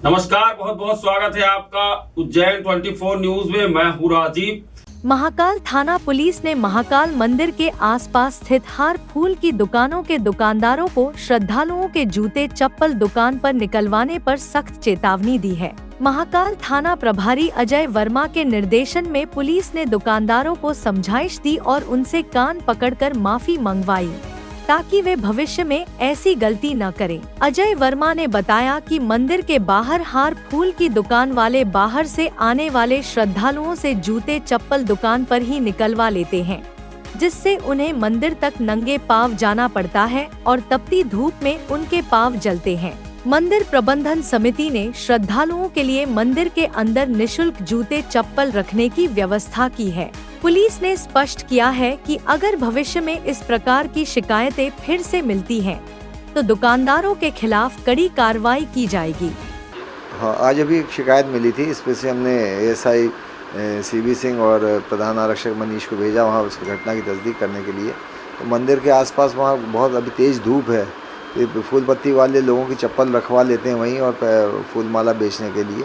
नमस्कार, बहुत बहुत स्वागत है आपका उज्जैन 24 न्यूज में। मैं हूँ राजीव। महाकाल थाना पुलिस ने महाकाल मंदिर के आसपास स्थित हार फूल की दुकानों के दुकानदारों को श्रद्धालुओं के जूते चप्पल दुकान पर निकलवाने पर सख्त चेतावनी दी है। महाकाल थाना प्रभारी अजय वर्मा के निर्देशन में पुलिस ने दुकानदारों को समझाइश दी और उनसे कान पकड़कर माफी मंगवाई ताकि वे भविष्य में ऐसी गलती न करें। अजय वर्मा ने बताया कि मंदिर के बाहर हार फूल की दुकान वाले बाहर से आने वाले श्रद्धालुओं से जूते चप्पल दुकान पर ही निकलवा लेते हैं, जिससे उन्हें मंदिर तक नंगे पांव जाना पड़ता है और तपती धूप में उनके पांव जलते हैं। मंदिर प्रबंधन समिति ने श्रद्धालुओं के लिए मंदिर के अंदर निशुल्क जूते चप्पल रखने की व्यवस्था की है। पुलिस ने स्पष्ट किया है कि अगर भविष्य में इस प्रकार की शिकायतें फिर से मिलती हैं, तो दुकानदारों के खिलाफ कड़ी कार्रवाई की जाएगी। हाँ, आज अभी एक शिकायत मिली थी। इस पर से हमने एएसआई सीबी सिंह और प्रधान आरक्षक मनीष को भेजा वहाँ उस घटना की तस्दीक करने के लिए। तो मंदिर के आसपास वहाँ बहुत अभी तेज़ धूप है, तो फूल पत्ती वाले लोगों की चप्पल रखवा लेते हैं वहीं और फूल माला बेचने के लिए,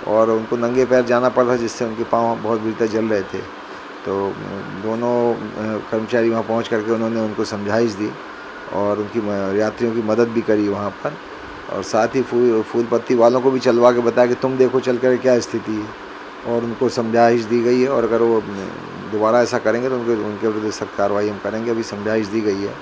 और उनको नंगे पैर जाना पड़ा, जिससे उनके पाँव बहुत बुरी तरह जल रहे थे। तो दोनों कर्मचारी वहाँ पहुँच करके उन्होंने उनको समझाइश दी और उनकी यात्रियों की मदद भी करी वहाँ पर, और साथ ही फूल पत्ती वालों को भी चलवा के बताया कि तुम देखो चल कर क्या स्थिति है, और उनको समझाइश दी गई है। और अगर वो दोबारा ऐसा करेंगे तो उनके विरुद्ध सख्त कार्रवाई हम करेंगे। अभी समझाइश दी गई है।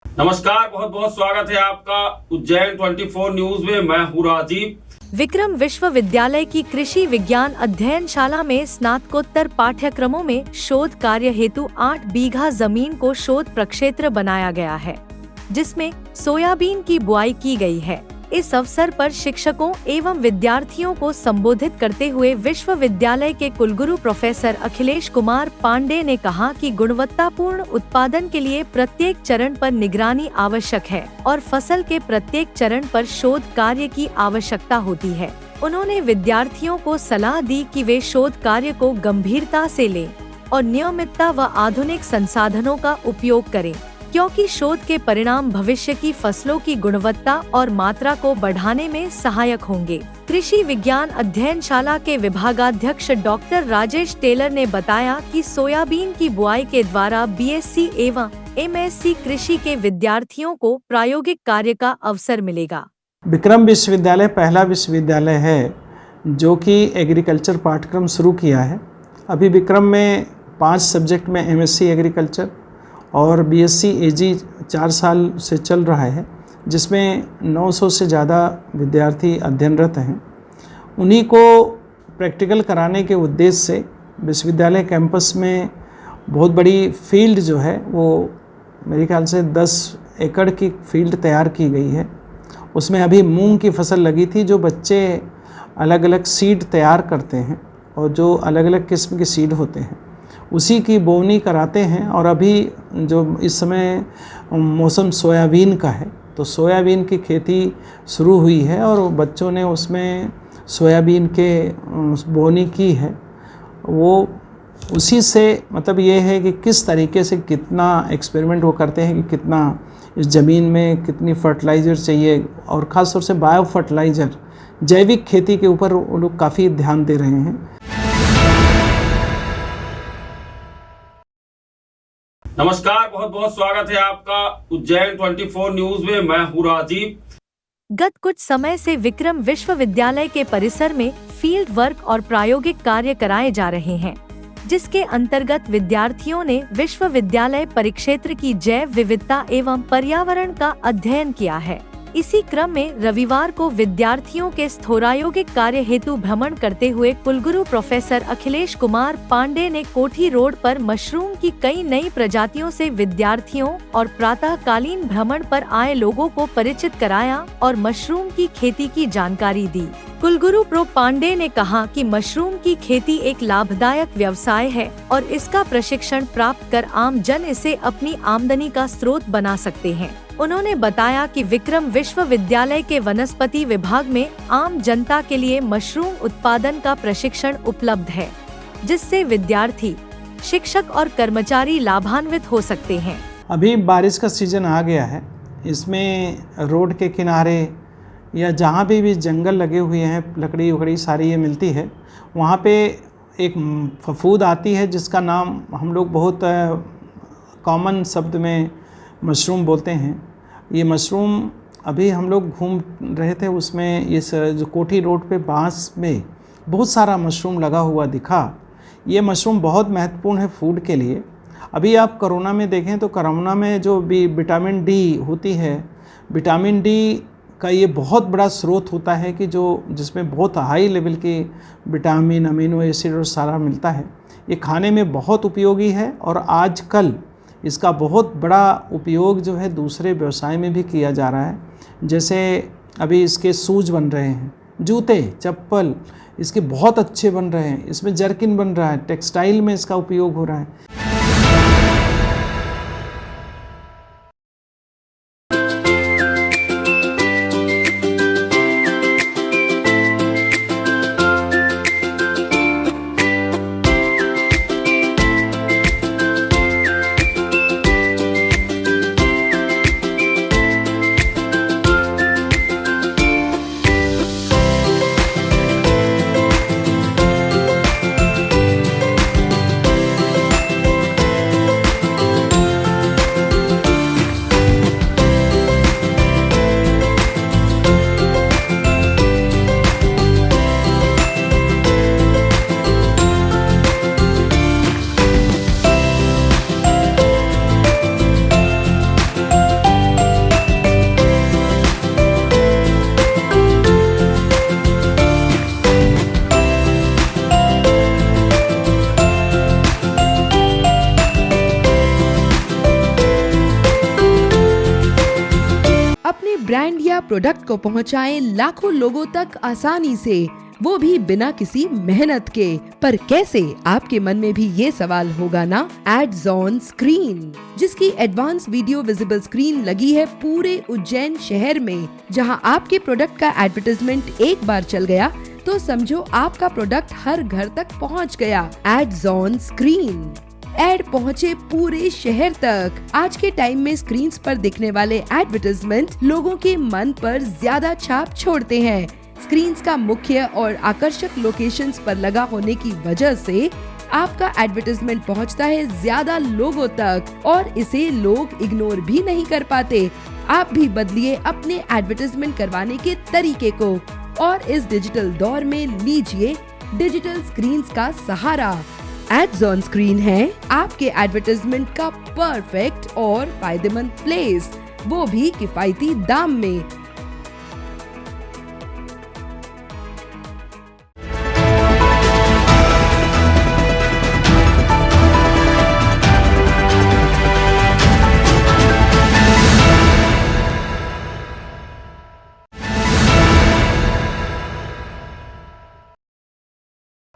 नमस्कार, बहुत बहुत स्वागत है आपका उज्जैन 24 न्यूज में। मैं हूँ राजीव। विक्रम विश्वविद्यालय की कृषि विज्ञान अध्ययनशाला में स्नातकोत्तर पाठ्यक्रमों में शोध कार्य हेतु 8 बीघा जमीन को शोध प्रक्षेत्र बनाया गया है, जिसमें सोयाबीन की बुआई की गई है। इस अवसर पर शिक्षकों एवं विद्यार्थियों को संबोधित करते हुए विश्वविद्यालय के कुलगुरु प्रोफेसर अखिलेश कुमार पांडे ने कहा कि गुणवत्तापूर्ण उत्पादन के लिए प्रत्येक चरण पर निगरानी आवश्यक है और फसल के प्रत्येक चरण पर शोध कार्य की आवश्यकता होती है। उन्होंने विद्यार्थियों को सलाह दी कि वे शोध कार्य को गंभीरता से लें और नियमितता व आधुनिक संसाधनों का उपयोग करें, क्योंकि शोध के परिणाम भविष्य की फसलों की गुणवत्ता और मात्रा को बढ़ाने में सहायक होंगे। कृषि विज्ञान अध्ययनशाला के विभागाध्यक्ष डॉक्टर राजेश टेलर ने बताया कि सोयाबीन की बुआई के द्वारा बीएससी एवं एमएससी कृषि के विद्यार्थियों को प्रायोगिक कार्य का अवसर मिलेगा। विक्रम विश्वविद्यालय पहला विश्वविद्यालय है जो कि एग्रीकल्चर पाठ्यक्रम शुरू किया है। अभी विक्रम में 5 सब्जेक्ट में एमएससी एग्रीकल्चर और बीएससी एजी 4 साल से चल रहा है, जिसमें 900 से ज़्यादा विद्यार्थी अध्ययनरत हैं। उन्हीं को प्रैक्टिकल कराने के उद्देश्य से विश्वविद्यालय कैंपस में बहुत बड़ी फील्ड जो है वो मेरे ख्याल से 10 एकड़ की फील्ड तैयार की गई है। उसमें अभी मूंग की फसल लगी थी, जो बच्चे अलग अलग सीड तैयार करते हैं और जो अलग अलग किस्म के सीड होते हैं उसी की बोवनी कराते हैं। और अभी जो इस समय मौसम सोयाबीन का है, तो सोयाबीन की खेती शुरू हुई है और बच्चों ने उसमें सोयाबीन के बोवनी की है। वो उसी से मतलब ये है कि किस तरीके से कितना एक्सपेरिमेंट वो करते हैं कि कितना इस ज़मीन में कितनी फर्टिलाइज़र चाहिए, और ख़ास तौर से बायो फर्टिलाइज़र जैविक खेती के ऊपर वो लोग काफ़ी ध्यान दे रहे हैं। नमस्कार, बहुत बहुत स्वागत है आपका उज्जैन 24 न्यूज में। मैं हूँ राजीव। गत कुछ समय से विक्रम विश्वविद्यालय के परिसर में फील्ड वर्क और प्रायोगिक कार्य कराए जा रहे हैं, जिसके अंतर्गत विद्यार्थियों ने विश्वविद्यालय परिक्षेत्र की जैव विविधता एवं पर्यावरण का अध्ययन किया है। इसी क्रम में रविवार को विद्यार्थियों के स्थौरायोगिक कार्य हेतु भ्रमण करते हुए कुलगुरु प्रोफेसर अखिलेश कुमार पांडे ने कोठी रोड पर मशरूम की कई नई प्रजातियों से विद्यार्थियों और प्रातःकालीन भ्रमण पर आए लोगों को परिचित कराया और मशरूम की खेती की जानकारी दी। कुलगुरु प्रो पांडे ने कहा कि मशरूम की खेती एक लाभदायक व्यवसाय है और इसका प्रशिक्षण प्राप्त कर आम जन इसे अपनी आमदनी का स्रोत बना सकते हैं। उन्होंने बताया कि विक्रम विश्वविद्यालय के वनस्पति विभाग में आम जनता के लिए मशरूम उत्पादन का प्रशिक्षण उपलब्ध है, जिससे विद्यार्थी, शिक्षक और कर्मचारी लाभान्वित हो सकते हैं। अभी बारिश का सीजन आ गया है, इसमें रोड के किनारे या जहाँ भी जंगल लगे हुए हैं, लकड़ी वकड़ी सारी ये मिलती है, वहाँ पे एक फफूद आती है जिसका नाम हम लोग बहुत कॉमन शब्द में मशरूम बोलते हैं। ये मशरूम अभी हम लोग घूम रहे थे, उसमें इस जो कोठी रोड पे बांस में बहुत सारा मशरूम लगा हुआ दिखा। ये मशरूम बहुत महत्वपूर्ण है फूड के लिए। अभी आप कोरोना में देखें तो कोरोना में जो भी विटामिन डी होती है, विटामिन डी का ये बहुत बड़ा स्रोत होता है कि जिसमें बहुत हाई लेवल के विटामिन, अमीनो एसिड और सारा मिलता है। ये खाने में बहुत उपयोगी है और आजकल इसका बहुत बड़ा उपयोग जो है दूसरे व्यवसाय में भी किया जा रहा है। जैसे अभी इसके शूज बन रहे हैं, जूते, चप्पल इसके बहुत अच्छे बन रहे हैं, इसमें जर्किन बन रहा है, टेक्सटाइल में इसका उपयोग हो रहा है। ब्रांड या प्रोडक्ट को पहुंचाएं लाखों लोगों तक आसानी से, वो भी बिना किसी मेहनत के। पर कैसे, आपके मन में भी ये सवाल होगा ना। एड्स ऑन स्क्रीन, जिसकी एडवांस वीडियो विजिबल स्क्रीन लगी है पूरे उज्जैन शहर में। जहां आपके प्रोडक्ट का एडवर्टाइजमेंट एक बार चल गया तो समझो आपका प्रोडक्ट हर घर तक पहुंच गया। एड्स ऑन स्क्रीन, एड पहुंचे पूरे शहर तक। आज के टाइम में स्क्रीन्स पर दिखने वाले एडवर्टाइजमेंट लोगों के मन पर ज्यादा छाप छोड़ते हैं। स्क्रीन्स का मुख्य और आकर्षक लोकेशंस पर लगा होने की वजह से आपका एडवर्टाइजमेंट पहुंचता है ज्यादा लोगों तक और इसे लोग इग्नोर भी नहीं कर पाते। आप भी बदलिए अपने एडवर्टाइजमेंट करवाने के तरीके को और इस डिजिटल दौर में लीजिए डिजिटल स्क्रीन्स का सहारा। एड्स ऑन स्क्रीन है आपके एडवर्टाइजमेंट का परफेक्ट और फायदेमंद प्लेस, वो भी किफायती दाम में।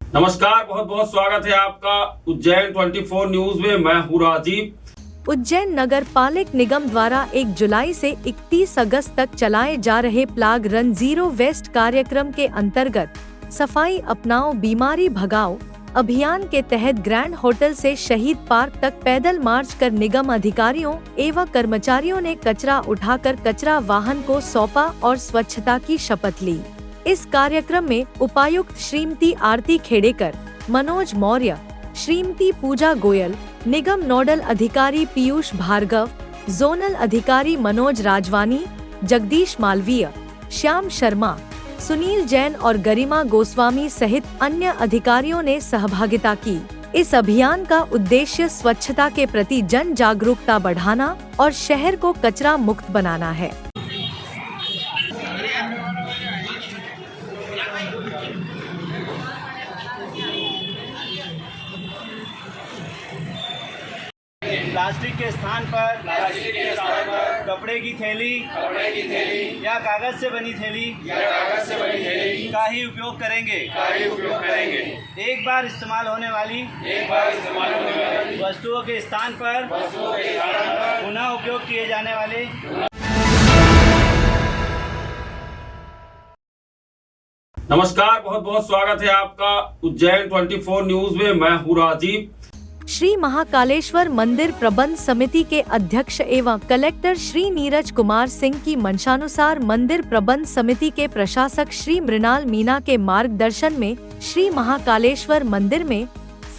नमस्कार, बहुत बहुत स्वागत है आपका उज्जैन 24 न्यूज में। मैं हूँ राजीव। उज्जैन नगर पालिक निगम द्वारा 1 जुलाई से 31 अगस्त तक चलाए जा रहे प्लाग रन जीरो वेस्ट कार्यक्रम के अंतर्गत सफाई अपनाओ बीमारी भगाओ अभियान के तहत ग्रैंड होटल से शहीद पार्क तक पैदल मार्च कर निगम अधिकारियों एवं कर्मचारियों ने कचरा उठाकर कचरा वाहन को सौंपा और स्वच्छता की शपथ ली। इस कार्यक्रम में उपायुक्त श्रीमती आरती खेड़ेकर, मनोज मौर्य, श्रीमती पूजा गोयल, निगम नोडल अधिकारी पीयूष भार्गव, जोनल अधिकारी मनोज राजवानी, जगदीश मालवीय, श्याम शर्मा, सुनील जैन और गरिमा गोस्वामी सहित अन्य अधिकारियों ने सहभागिता की। इस अभियान का उद्देश्य स्वच्छता के प्रति जन जागरूकता बढ़ाना और शहर को कचरा मुक्त बनाना है। प्लास्टिक के स्थान पर कपड़े की थैली या कागज से बनी थैली का ही उपयोग करेंगे। एक बार इस्तेमाल होने वाली वस्तुओं के स्थान पर पुनः उपयोग किए जाने वाले। नमस्कार, बहुत बहुत स्वागत है आपका उज्जैन 24 न्यूज में। मैं हूँ राजीव। श्री महाकालेश्वर मंदिर प्रबंध समिति के अध्यक्ष एवं कलेक्टर श्री नीरज कुमार सिंह की मंशानुसार मंदिर प्रबंध समिति के प्रशासक श्री मृणाल मीना के मार्गदर्शन में श्री महाकालेश्वर मंदिर में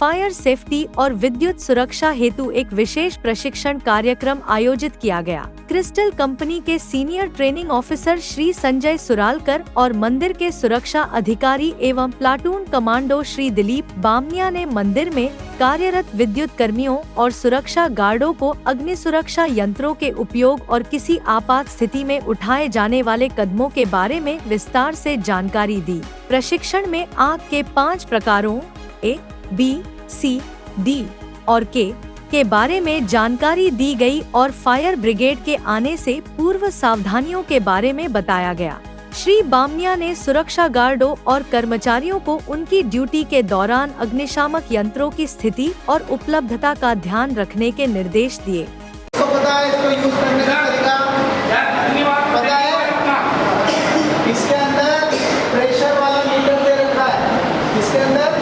फायर सेफ्टी और विद्युत सुरक्षा हेतु एक विशेष प्रशिक्षण कार्यक्रम आयोजित किया गया। क्रिस्टल कंपनी के senior training officer Shri Sanjay Suralkar और मंदिर के सुरक्षा अधिकारी एवं प्लाटून कमांडो श्री दिलीप बामनिया ने मंदिर में कार्यरत विद्युत कर्मियों और सुरक्षा गार्डों को अग्नि सुरक्षा यंत्रों के उपयोग और किसी आपात स्थिति में उठाए जाने वाले कदमों के बारे में विस्तार से जानकारी दी। प्रशिक्षण में आग के 5 प्रकारों A, B, C, D और K के बारे में जानकारी दी गई और फायर ब्रिगेड के आने से पूर्व सावधानियों के बारे में बताया गया। श्री बामनिया ने सुरक्षा गार्डों और कर्मचारियों को उनकी ड्यूटी के दौरान अग्निशामक यंत्रों की स्थिति और उपलब्धता का ध्यान रखने के निर्देश दिए। तो पता है इसको यूज करने का तरीका पता है? इसके अंदर प्रेशर वाला मीटर दे रखा है। इसके अंदर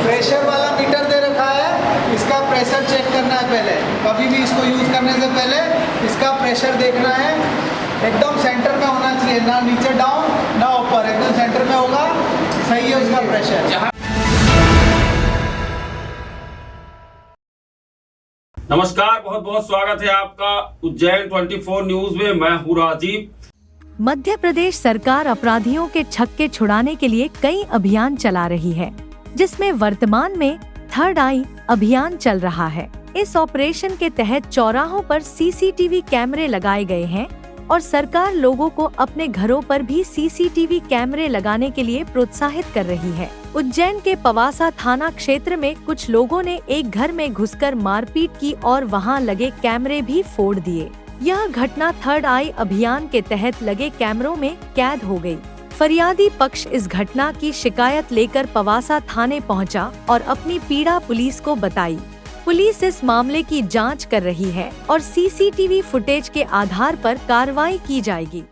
प्रेशर वाला मीटर दे रखा है। इसका प्रेशर चेक करना है पहले। कभी भी इसको यूज करने से पहले इसका प्रेशर देखना है। एकदम सेंटर में होना चाहिए, ना नीचे डाउन ना ऊपर, एकदम सेंटर में होगा, सही है उसका प्रेशर। नमस्कार, बहुत बहुत स्वागत है आपका उज्जैन 24 न्यूज में। मैं हूँ राजीव। मध्य प्रदेश सरकार अपराधियों के छक्के छुड़ाने के लिए कई अभियान चला रही है, जिसमें वर्तमान में थर्ड आई अभियान चल रहा है। इस ऑपरेशन के तहत चौराहों पर सीसीटीवी कैमरे लगाए गए हैं और सरकार लोगों को अपने घरों पर भी सीसीटीवी कैमरे लगाने के लिए प्रोत्साहित कर रही है। उज्जैन के पवासा थाना क्षेत्र में कुछ लोगों ने एक घर में घुसकर मारपीट की और वहां लगे कैमरे भी फोड़ दिए। यह घटना थर्ड आई अभियान के तहत लगे कैमरों में कैद हो गई। फरियादी पक्ष इस घटना की शिकायत लेकर पवासा थाने पहुंचा और अपनी पीड़ा पुलिस को बताई। पुलिस इस मामले की जांच कर रही है और सीसीटीवी फुटेज के आधार पर कार्रवाई की जाएगी।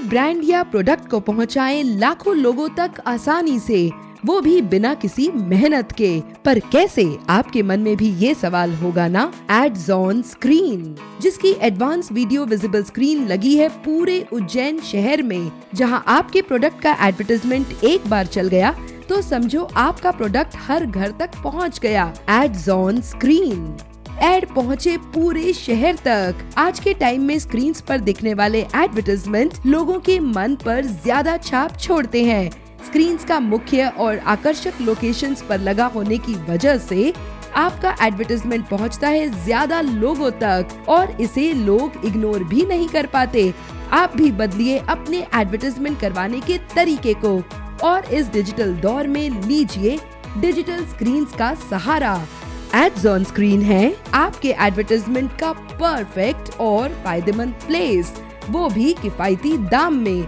ब्रांड या प्रोडक्ट को पहुंचाएं लाखों लोगों तक आसानी से, वो भी बिना किसी मेहनत के। पर कैसे, आपके मन में भी ये सवाल होगा ना। एड्स ऑन स्क्रीन, जिसकी एडवांस वीडियो विजिबल स्क्रीन लगी है पूरे उज्जैन शहर में। जहां आपके प्रोडक्ट का एडवर्टाइजमेंट एक बार चल गया तो समझो आपका प्रोडक्ट हर घर तक पहुंच गया। एड्स ऑन स्क्रीन, एड पहुंचे पूरे शहर तक। आज के टाइम में स्क्रीन्स पर दिखने वाले एडवर्टाइजमेंट लोगों के मन पर ज्यादा छाप छोड़ते हैं। स्क्रीन्स का मुख्य और आकर्षक लोकेशंस पर लगा होने की वजह से आपका एडवर्टाइजमेंट पहुंचता है ज्यादा लोगों तक और इसे लोग इग्नोर भी नहीं कर पाते। आप भी बदलिए अपने एडवर्टाइजमेंट करवाने के तरीके को और इस डिजिटल दौर में लीजिए डिजिटल स्क्रीन्स का सहारा। एड्स ऑन स्क्रीन है आपके एडवर्टाइजमेंट का परफेक्ट और फायदेमंद प्लेस, वो भी किफायती दाम में।